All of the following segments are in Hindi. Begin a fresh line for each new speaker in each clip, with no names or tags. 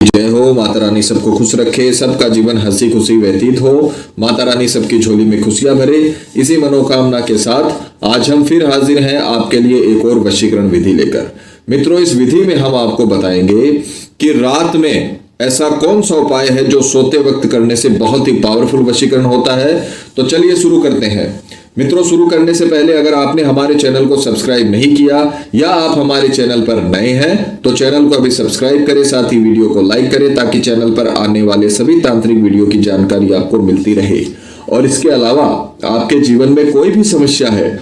जय हो। माता रानी सबको खुश रखे, सबका जीवन हंसी खुशी व्यतीत हो। माता रानी सबकी झोली में खुशियां भरे। इसी मनोकामना के साथ आज हम फिर हाजिर हैं आपके लिए एक और वशीकरण विधि लेकर। मित्रों, इस विधि में हम आपको बताएंगे कि रात में ऐसा कौन सा उपाय है जो सोते वक्त करने से बहुत ही पावरफुल वशीकरण होता है। तो चलिए शुरू करते हैं। मित्रों, शुरू करने से पहले अगर आपने हमारे चैनल को सब्सक्राइब नहीं किया या आप हमारे चैनल पर नए हैं तो चैनल को अभी सब्सक्राइब करें, साथ ही वीडियो को लाइक करें ताकि चैनल पर आने वाले सभी तांत्रिक वीडियो की जानकारी आपको मिलती रहे। और इसके अलावा आपके जीवन में कोई भी समस्या है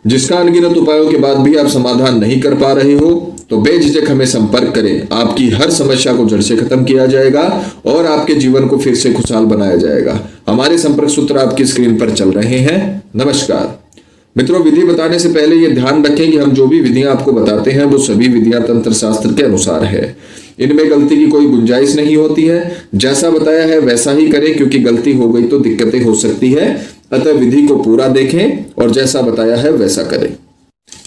जिसका अनगिनत उपायों के बाद भी आप समाधान नहीं कर पा रहे हो तो बेझिझक हमें संपर्क करें। आपकी हर समस्या को जड़ से खत्म किया जाएगा और आपके जीवन को फिर से खुशहाल बनाया जाएगा। हमारे संपर्क सूत्र आपकी स्क्रीन पर चल रहे हैं। नमस्कार मित्रों, विधि बताने से पहले ये ध्यान रखें कि हम जो भी विधियां आपको बताते हैं वो सभी विधियां तंत्र शास्त्र के अनुसार है। इनमें गलती की कोई गुंजाइश नहीं होती है। जैसा बताया है वैसा ही करें, क्योंकि गलती हो गई तो दिक्कतें हो सकती है। अतः विधि को पूरा देखें और जैसा बताया है वैसा करें।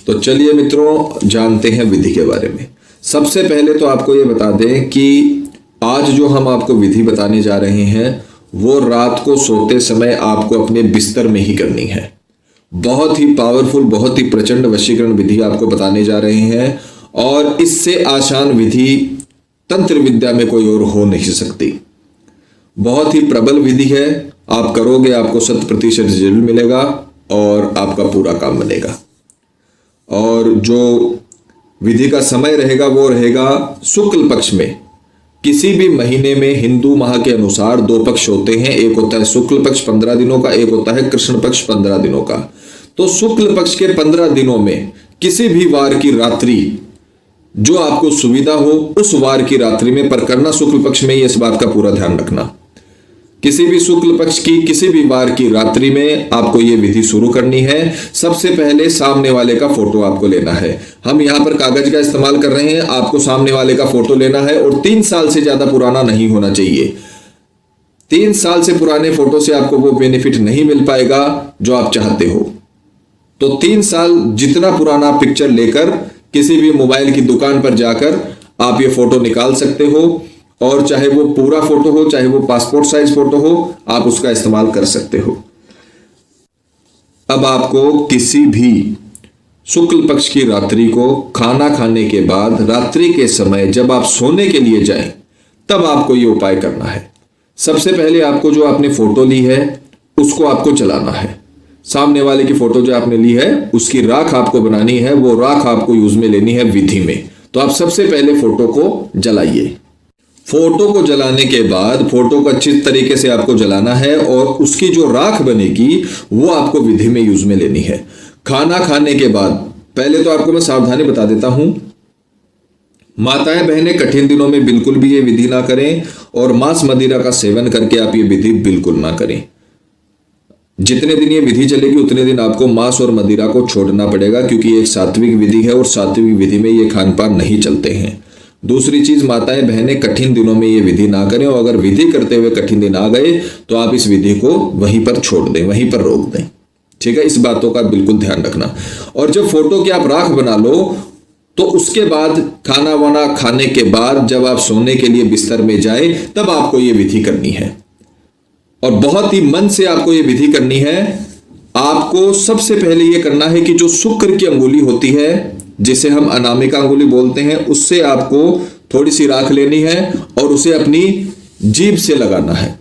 तो चलिए मित्रों, जानते हैं विधि के बारे में। सबसे पहले तो आपको ये बता दें कि आज जो हम आपको विधि बताने जा रहे हैं वो रात को सोते समय आपको अपने बिस्तर में ही करनी है। बहुत ही पावरफुल, बहुत ही प्रचंड वशीकरण विधि आपको बताने जा रहे हैं और इससे आसान विधि तंत्र विद्या में कोई और हो नहीं सकती। बहुत ही प्रबल विधि है। आप करोगे आपको 100% रिजल्ट मिलेगा और आपका पूरा काम बनेगा। और जो विधि का समय रहेगा वो रहेगा शुक्ल पक्ष में। किसी भी महीने में हिंदू माह के अनुसार 2 पक्ष होते हैं। एक होता है शुक्ल पक्ष 15 दिनों का, एक होता है कृष्ण पक्ष 15 दिनों का। तो शुक्ल पक्ष के 15 दिनों में किसी भी वार की रात्रि जो आपको सुविधा हो उस वार की रात्रि में, पर करना शुक्ल पक्ष में ही, इस बात का पूरा ध्यान रखना। किसी भी शुक्ल पक्ष की किसी भी वार की रात्रि में आपको यह विधि शुरू करनी है। सबसे पहले सामने वाले का फोटो आपको लेना है। हम यहां पर कागज का इस्तेमाल कर रहे हैं। आपको सामने वाले का फोटो लेना है और 3 साल से ज्यादा पुराना नहीं होना चाहिए। 3 साल से पुराने फोटो से आपको वो बेनिफिट नहीं मिल पाएगा जो आप चाहते हो। तो 3 साल जितना पुराना पिक्चर लेकर किसी भी मोबाइल की दुकान पर जाकर आप ये फोटो निकाल सकते हो और चाहे वो पूरा फोटो हो, चाहे वो पासपोर्ट साइज फोटो हो, आप उसका इस्तेमाल कर सकते हो। अब आपको किसी भी शुक्ल पक्ष की रात्रि को खाना खाने के बाद, रात्रि के समय जब आप सोने के लिए जाएं, तब आपको ये उपाय करना है। सबसे पहले आपको जो आपने फोटो ली है उसको आपको जलाना है। सामने वाले की फोटो जो आपने ली है उसकी राख आपको बनानी है। वो राख आपको यूज में लेनी है विधि में। तो आप सबसे पहले फोटो को जलाइए। फोटो को जलाने के बाद फोटो को अच्छी तरीके से आपको जलाना है और उसकी जो राख बनेगी वो आपको विधि में यूज में लेनी है। खाना खाने के बाद, पहले तो आपको मैं सावधानी बता देता हूं, माताएं बहनें कठिन दिनों में बिल्कुल भी ये विधि ना करें और मांस मदिरा का सेवन करके आप ये विधि बिल्कुल ना करें। जितने दिन ये विधि चलेगी उतने दिन आपको मांस और मदिरा को छोड़ना पड़ेगा, क्योंकि एक सात्विक विधि है और सात्विक विधि में ये खान पान नहीं चलते हैं। दूसरी चीज, माताएं बहनें कठिन दिनों में ये विधि ना करें और अगर विधि करते हुए कठिन दिन आ गए तो आप इस विधि को वहीं पर छोड़ दें, वहीं पर रोक दें। ठीक है, इस बातों का बिल्कुल ध्यान रखना। और जब फोटो की आप राख बना लो तो उसके बाद खाना वाना खाने के बाद जब आप सोने के लिए बिस्तर में जाए तब आपको ये विधि करनी है और बहुत ही मन से आपको ये विधि करनी है। आपको सबसे पहले ये करना है कि जो शुक्र की अंगुली होती है, जिसे हम अनामिका अंगुली बोलते हैं, उससे आपको थोड़ी सी राख लेनी है और उसे अपनी जीभ से लगाना है।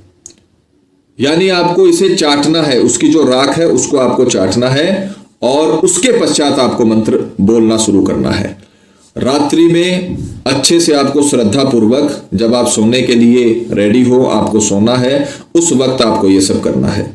यानी आपको इसे चाटना है। उसकी जो राख है उसको आपको चाटना है और उसके पश्चात आपको मंत्र बोलना शुरू करना है। रात्रि में अच्छे से आपको श्रद्धा पूर्वक, जब आप सोने के लिए रेडी हो, आपको सोना है, उस वक्त आपको ये सब करना है।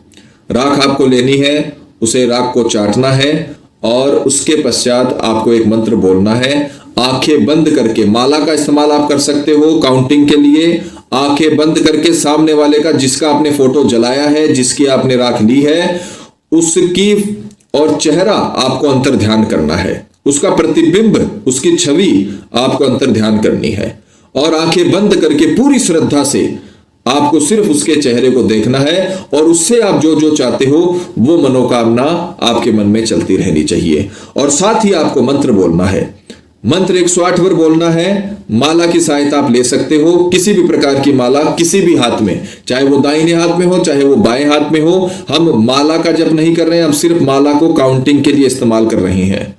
राख आपको लेनी है, उसे राख को चाटना है और उसके पश्चात आपको एक मंत्र बोलना है। आंखें बंद करके, माला का इस्तेमाल आप कर सकते हो काउंटिंग के लिए। आंखें बंद करके सामने वाले का, जिसका आपने फोटो जलाया है, जिसकी आपने राख ली है, उसकी और चेहरा आपको अंतर ध्यान करना है। उसका प्रतिबिंब, उसकी छवि आपको अंतर ध्यान करनी है और आंखें बंद करके पूरी श्रद्धा से आपको सिर्फ उसके चेहरे को देखना है और उससे आप जो जो चाहते हो वो मनोकामना आपके मन में चलती रहनी चाहिए। और साथ ही आपको मंत्र बोलना है। मंत्र 108 बार बोलना है। माला की सहायता आप ले सकते हो, किसी भी प्रकार की माला किसी भी हाथ में, चाहे वो दाहिने हाथ में हो चाहे वो बाएं हाथ में हो। हम माला का जप नहीं कर रहे हैं, हम सिर्फ माला को काउंटिंग के लिए इस्तेमाल कर रहे हैं।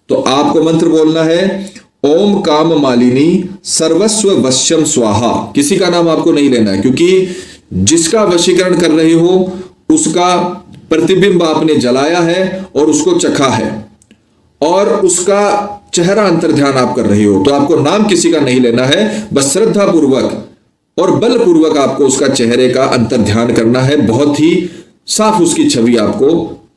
तो आपको मंत्र बोलना है ओम काम मालिनी सर्वस्व वश्यम स्वाहा। किसी का नाम आपको नहीं लेना है, क्योंकि जिसका वशीकरण कर रहे हो उसका प्रतिबिंब आपने जलाया है और उसको चखा है और उसका चेहरा अंतर ध्यान आप कर रहे हो। तो आपको नाम किसी का नहीं लेना है, बस श्रद्धा पूर्वक और बल पूर्वक आपको उसका चेहरे का अंतर ध्यान करना है। बहुत ही साफ उसकी छवि आपको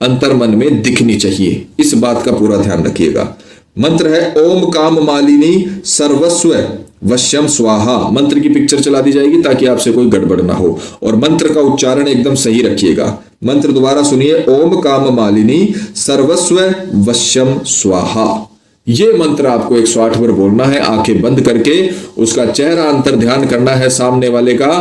अंतर मन में दिखनी चाहिए, इस बात का पूरा ध्यान रखिएगा। मंत्र है ओम काम मालिनी सर्वस्व वश्यम स्वाहा। मंत्र की पिक्चर चला दी जाएगी ताकि आपसे कोई गड़बड़ ना हो, और मंत्र का उच्चारण एकदम सही रखिएगा। मंत्र दोबारा सुनिए, ओम काम मालिनी सर्वस्व वश्यम स्वाहा। ये मंत्र आपको 108 बार बोलना है, आंखें बंद करके उसका चेहरा अंतर ध्यान करना है सामने वाले का,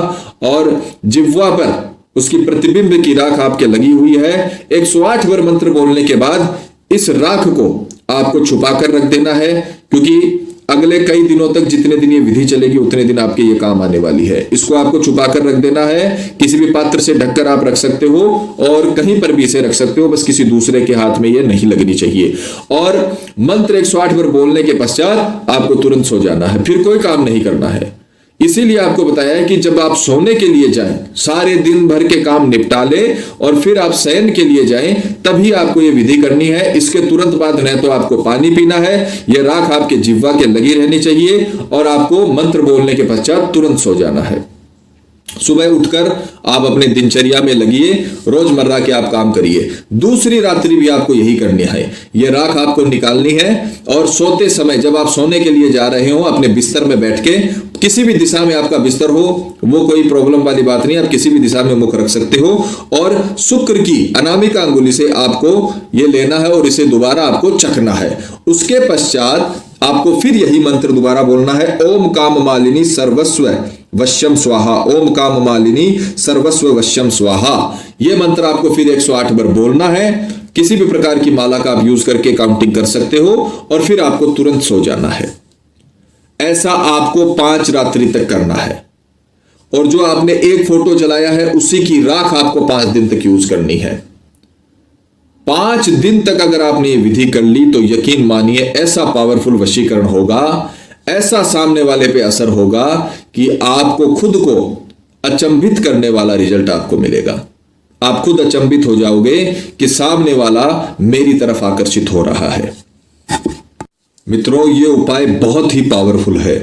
और जिह्वा पर उसकी प्रतिबिंब की राख आपके लगी हुई है। 108 बार मंत्र बोलने के बाद इस राख को आपको छुपा कर रख देना है, क्योंकि अगले कई दिनों तक जितने दिन ये विधि चलेगी उतने दिन आपके ये काम आने वाली है। इसको आपको छुपा कर रख देना है, किसी भी पात्र से ढककर आप रख सकते हो और कहीं पर भी इसे रख सकते हो, बस किसी दूसरे के हाथ में ये नहीं लगनी चाहिए। और मंत्र 108 बार बोलने के पश्चात आपको तुरंत सो जाना है, फिर कोई काम नहीं करना है। इसीलिए आपको बताया है कि जब आप सोने के लिए जाएं, सारे दिन भर के काम निपटा ले और फिर आप शयन के लिए जाएं, तभी आपको ये विधि करनी है। इसके तुरंत बाद न तो आपको पानी पीना है, यह राख आपके जिह्वा के लगी रहनी चाहिए, और आपको मंत्र बोलने के पश्चात तुरंत सो जाना है। सुबह उठकर आप अपने दिनचर्या में लगिए, रोजमर्रा के आप काम करिए। दूसरी रात्रि भी आपको यही करनी है, यह राख आपको निकालनी है, और सोते समय जब आप सोने के लिए जा रहे हो अपने बिस्तर में बैठ के, किसी भी दिशा में आपका बिस्तर हो, वो कोई प्रॉब्लम वाली बात नहीं, आप किसी भी दिशा में मुख रख सकते हो, और शुक्र की अनामिका अंगुली से आपको ये लेना है और इसे दोबारा आपको चखना है। उसके पश्चात आपको फिर यही मंत्र दोबारा बोलना है, ओम काम मालिनी सर्वस्व वश्यम स्वाहा। ओम काम मालिनी सर्वस्व वश्यम स्वाहा। यह मंत्र आपको फिर 108 बार बोलना है। किसी भी प्रकार की माला का आप यूज करके काउंटिंग कर सकते हो, और फिर आपको तुरंत सो जाना है। ऐसा आपको 5 रात्रि तक करना है, और जो आपने एक फोटो जलाया है उसी की राख आपको 5 दिन तक यूज करनी है। 5 दिन तक अगर आपने ये विधि कर ली तो यकीन मानिए ऐसा पावरफुल वशीकरण होगा, ऐसा सामने वाले पे असर होगा कि आपको खुद को अचंभित करने वाला रिजल्ट आपको मिलेगा। आप खुद अचंभित हो जाओगे कि सामने वाला मेरी तरफ आकर्षित हो रहा है। मित्रों, ये उपाय बहुत ही पावरफुल है।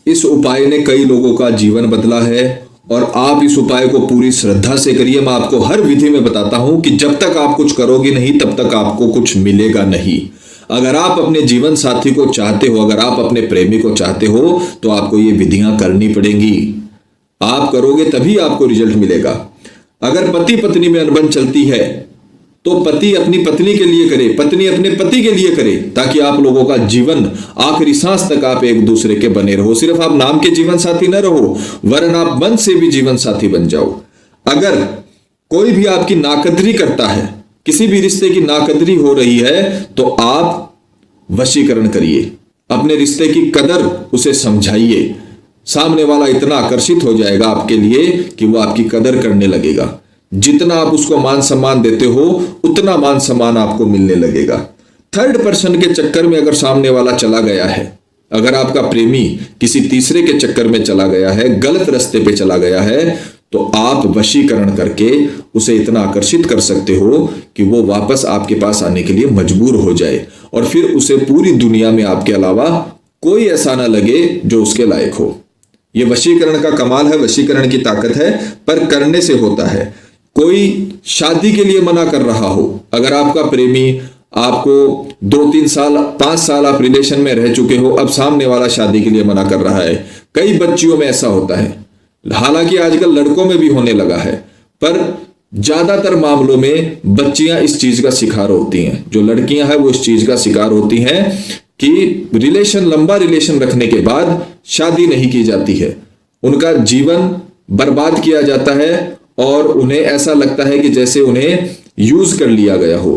इस उपाय ने कई लोगों का जीवन बदला है, और आप इस उपाय को पूरी श्रद्धा से करिए। मैं आपको हर विधि में बताता हूं कि जब तक आप कुछ करोगे नहीं तब तक आपको कुछ मिलेगा नहीं। अगर आप अपने जीवन साथी को चाहते हो, अगर आप अपने प्रेमी को चाहते हो, तो आपको ये विधियां करनी पड़ेंगी। आप करोगे तभी आपको रिजल्ट मिलेगा। अगर पति पत्नी में अनबन चलती है तो पति अपनी पत्नी के लिए करे, पत्नी अपने पति के लिए करे, ताकि आप लोगों का जीवन आखिरी सांस तक आप एक दूसरे के बने रहो। सिर्फ आप नाम के जीवन साथी न रहो, वरन आप मन से भी जीवन साथी बन जाओ। अगर कोई भी आपकी नाकदरी करता है, किसी भी रिश्ते की नाकदरी हो रही है, तो आप वशीकरण करिए, अपने रिश्ते की कदर उसे समझाइए। सामने वाला इतना आकर्षित हो जाएगा आपके लिए कि वो आपकी कदर करने लगेगा। जितना आप उसको मान सम्मान देते हो उतना मान सम्मान आपको मिलने लगेगा। थर्ड पर्सन के चक्कर में अगर सामने वाला चला गया है, अगर आपका प्रेमी किसी तीसरे के चक्कर में चला गया है, गलत रास्ते पे चला गया है, तो आप वशीकरण करके उसे इतना आकर्षित कर सकते हो कि वो वापस आपके पास आने के लिए मजबूर हो जाए, और फिर उसे पूरी दुनिया में आपके अलावा कोई ऐसा ना लगे जो उसके लायक हो। यह वशीकरण का कमाल है, वशीकरण की ताकत है, पर करने से होता है। कोई शादी के लिए मना कर रहा हो, अगर आपका प्रेमी आपको 2-3 साल 5 साल आप रिलेशन में रह चुके हो, अब सामने वाला शादी के लिए मना कर रहा है। कई बच्चियों में ऐसा होता है, हालांकि आजकल लड़कों में भी होने लगा है, पर ज्यादातर मामलों में बच्चियां इस चीज का शिकार होती हैं। जो लड़कियां हैं वो इस चीज का शिकार होती हैं कि लंबा रिलेशन रखने के बाद शादी नहीं की जाती है, उनका जीवन बर्बाद किया जाता है और उन्हें ऐसा लगता है कि जैसे उन्हें यूज कर लिया गया हो।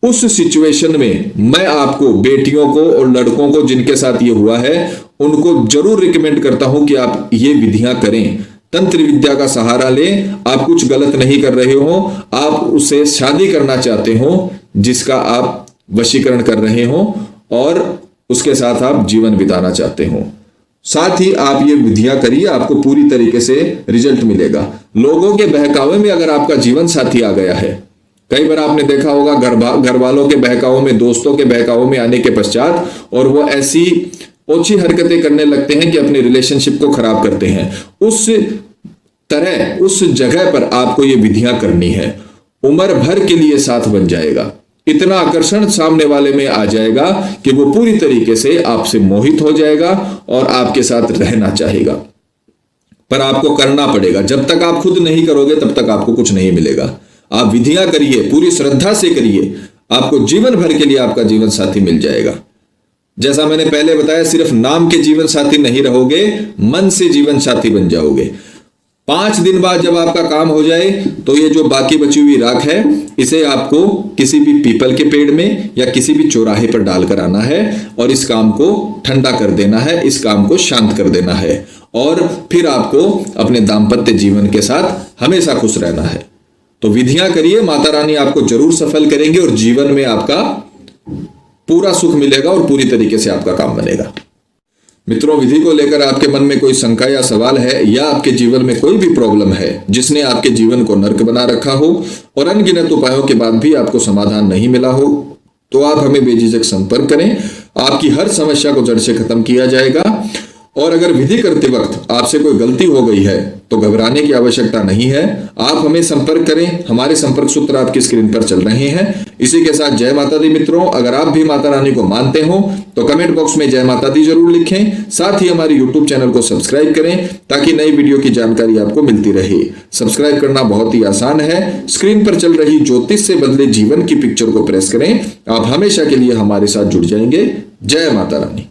उस सिचुएशन में मैं आपको बेटियों को और लड़कों को जिनके साथ ये हुआ है उनको जरूर रिकमेंड करता हूं कि आप ये विधियां करें, तंत्र विद्या का सहारा लें। आप कुछ गलत नहीं कर रहे हो, आप उससे शादी करना चाहते हो जिसका आप वशीकरण कर रहे हो और उसके साथ आप जीवन बिताना चाहते हो। साथ ही आप ये विधियां करिए, आपको पूरी तरीके से रिजल्ट मिलेगा। लोगों के बहकावे में अगर आपका जीवन साथी आ गया है, कई बार आपने देखा होगा घर वालों के बहकावे में, दोस्तों के बहकावे में आने के पश्चात, और वो ऐसी ओछी हरकतें करने लगते हैं कि अपने रिलेशनशिप को खराब करते हैं। उस तरह उस जगह पर आपको ये विधियां करनी है, उम्र भर के लिए साथ बन जाएगा। इतना आकर्षण सामने वाले में आ जाएगा कि वो पूरी तरीके से आपसे मोहित हो जाएगा और आपके साथ रहना चाहेगा। पर आपको करना पड़ेगा, जब तक आप खुद नहीं करोगे तब तक आपको कुछ नहीं मिलेगा। आप विधियां करिए, पूरी श्रद्धा से करिए, आपको जीवन भर के लिए आपका जीवन साथी मिल जाएगा। जैसा मैंने पहले बताया, सिर्फ नाम के जीवन साथी नहीं रहोगे, मन से जीवन साथी बन जाओगे। 5 दिन बाद जब आपका काम हो जाए तो ये जो बाकी बची हुई राख है, इसे आपको किसी भी पीपल के पेड़ में या किसी भी चौराहे पर डालकर आना है और इस काम को ठंडा कर देना है, इस काम को शांत कर देना है, और फिर आपको अपने दाम्पत्य जीवन के साथ हमेशा खुश रहना है। तो विधियां करिए, माता रानी आपको जरूर सफल करेंगे और जीवन में आपका पूरा सुख मिलेगा और पूरी तरीके से आपका काम बनेगा। मित्रों, विधि को लेकर आपके मन में कोई शंका या सवाल है, या आपके जीवन में कोई भी प्रॉब्लम है जिसने आपके जीवन को नर्क बना रखा हो और अनगिनत उपायों के बाद भी आपको समाधान नहीं मिला हो, तो आप हमें बेझिझक संपर्क करें। आपकी हर समस्या को जड़ से खत्म किया जाएगा। और अगर विधि करते वक्त आपसे कोई गलती हो गई है तो घबराने की आवश्यकता नहीं है। आप हमें संपर्क करें, हमारे संपर्क सूत्र आपकी स्क्रीन पर चल रहे हैं। इसी के साथ जय माता दी मित्रों। अगर आप भी माता रानी को मानते हो तो कमेंट बॉक्स में जय माता दी जरूर लिखें। साथ ही हमारे यूट्यूब चैनल को सब्सक्राइब करें ताकि नई वीडियो की जानकारी आपको मिलती रहे। सब्सक्राइब करना बहुत ही आसान है, स्क्रीन पर चल रही ज्योतिष से बदले जीवन की पिक्चर को प्रेस करें। आप हमेशा के लिए हमारे साथ जुड़ जाएंगे। जय माता रानी।